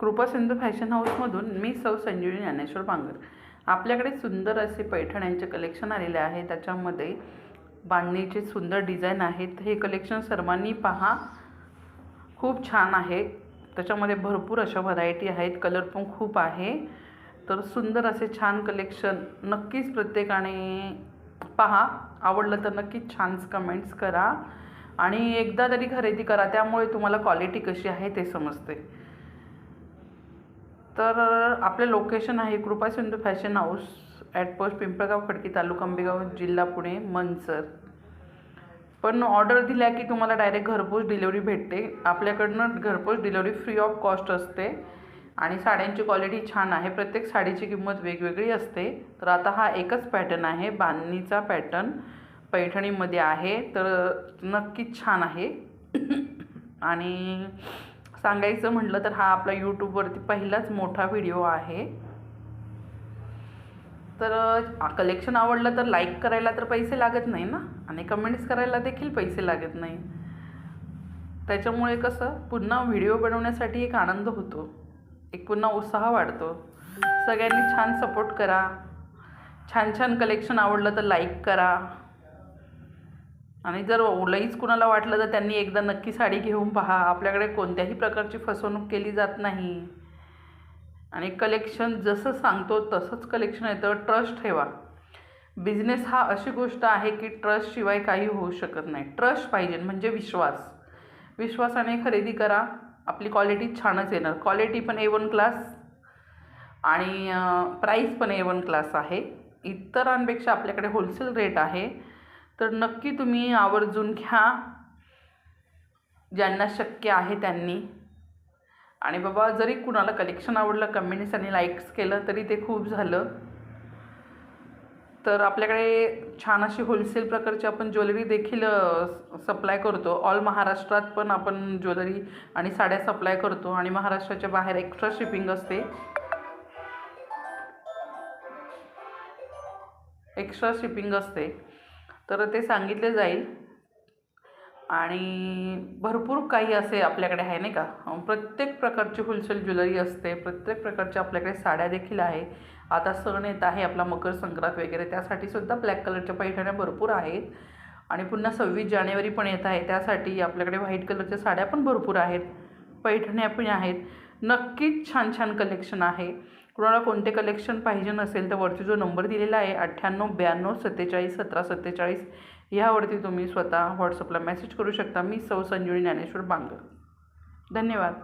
कृपा सिंधू फॅशन हाऊसमधून मी सौ संजीवनी ज्ञानेश्वर बांगर। आपल्याकडे सुंदर असे पैठण्यांचे कलेक्शन आलेले आहे। त्याच्यामध्ये बांधणीचे सुंदर डिझाईन आहेत। हे कलेक्शन सर्वांनी पहा, खूप छान आहे। त्याच्यामध्ये भरपूर अशा व्हरायटी आहेत, कलर पण खूप आहे। तर सुंदर असे छान कलेक्शन नक्कीच प्रत्येकाने पहा। आवडलं तर नक्कीच छान कमेंट्स करा आणि एकदा तरी खरेदी करा, त्यामुळे तुम्हाला क्वालिटी कशी आहे ते समजते। तर आपले लोकेशन आहे Kripa Sindhu fashion house, at post Pimpalgaon Khadki, taluka Ambegaon, जिल्हा पुणे, मनसर। पण ऑर्डर दिल्या की तुम्हाला डायरेक्ट घरपोच डिलिव्हरी भेटते। आपल्याकडनं घरपोच डिलिव्हरी फ्री ऑफ कॉस्ट असते आणि साड्यांची क्वालिटी छान आहे। प्रत्येक साडीची किंमत वेगवेगळी असते। तर आता हा एकच पॅटर्न आहे, बांधणीचा पॅटर्न पैठणीमध्ये आहे, तर नक्कीच छान आहे। आणि सांगायचं म्हटलं तर हा आपला यूट्यूबवरती पहिलाच मोठा व्हिडिओ आहे। तर कलेक्शन आवडलं तर लाईक करायला तर पैसे लागत नाही ना, आणि कमेंट्स करायला देखील पैसे लागत नाही। त्याच्यामुळे कसं पुन्हा व्हिडिओ बनवण्यासाठी एक आनंद होतो, एक पुन्हा उत्साह वाढतो। सगळ्यांनी छान सपोर्ट करा। छान छान कलेक्शन आवडलं तर लाईक करा, आणि जर लईच कुणाला वाटलं तर त्यांनी एकदा नक्की साडी घेऊन पहा। आपल्याकडे कोणत्याही प्रकारची फसवणूक केली जात नाही आणि कलेक्शन जसं सांगतो तसंच कलेक्शन येतं। ट्रस्ट ठेवा। बिझनेस हा अशी गोष्ट आहे की ट्रस्टशिवाय काही होऊ शकत नाही। ट्रस्ट पाहिजे, म्हणजे विश्वास। विश्वासाने खरेदी करा, आपली क्वालिटी छानच येणार। क्वालिटी पण A1 क्लास आणि प्राईस पण A1 क्लास आहे। इतरांपेक्षा आपल्याकडे होलसेल रेट आहे, तर नक्की तुम्ही आवर्जून घ्या, ज्यांना शक्य आहे त्यांनी। आणि बाबा जरी कुणाला कलेक्शन आवडलं, कमेंट्स आणि लाईक्स केलं तरी ते खूप झालं। तर आपल्याकडे छान अशी होलसेल प्रकारची आपण ज्वेलरी देखील सप्लाय करतो। ऑल महाराष्ट्रात पण आपण ज्वेलरी आणि साड्या सप्लाय करतो, आणि महाराष्ट्राच्या बाहेर एक्स्ट्रा शिपिंग असते। तर ते सांगितले जाईल। आणि भरपूर काही असे आपल्याकडे आहे नाही का, प्रत्येक प्रकारची होलसेल ज्वेलरी असते, प्रत्येक प्रकारच्या आपल्याकडे साड्या देखील आहे। आता सण येत आहे आपला मकर संक्रांत वगैरे, त्यासाठी सुद्धा ब्लॅक कलरच्या पैठण्या भरपूर आहेत। आणि पुन्हा 26 जानेवारी पण येत आहे, त्यासाठी आपल्याकडे व्हाईट कलरच्या साड्या पण भरपूर आहेत, पैठण्या पण आहेत। नक्कीच छान छान कलेक्शन आहे। कुणाला कोणते कलेक्शन पाहिजे नसेल तर वरती जो नंबर दिलेला आहे 98 92 47 17 47, ह्यावरती तुम्ही स्वतः व्हॉट्सअपला मेसेज करू शकता। मी सौ संजीवनी ज्ञानेश्वर बांगर। धन्यवाद।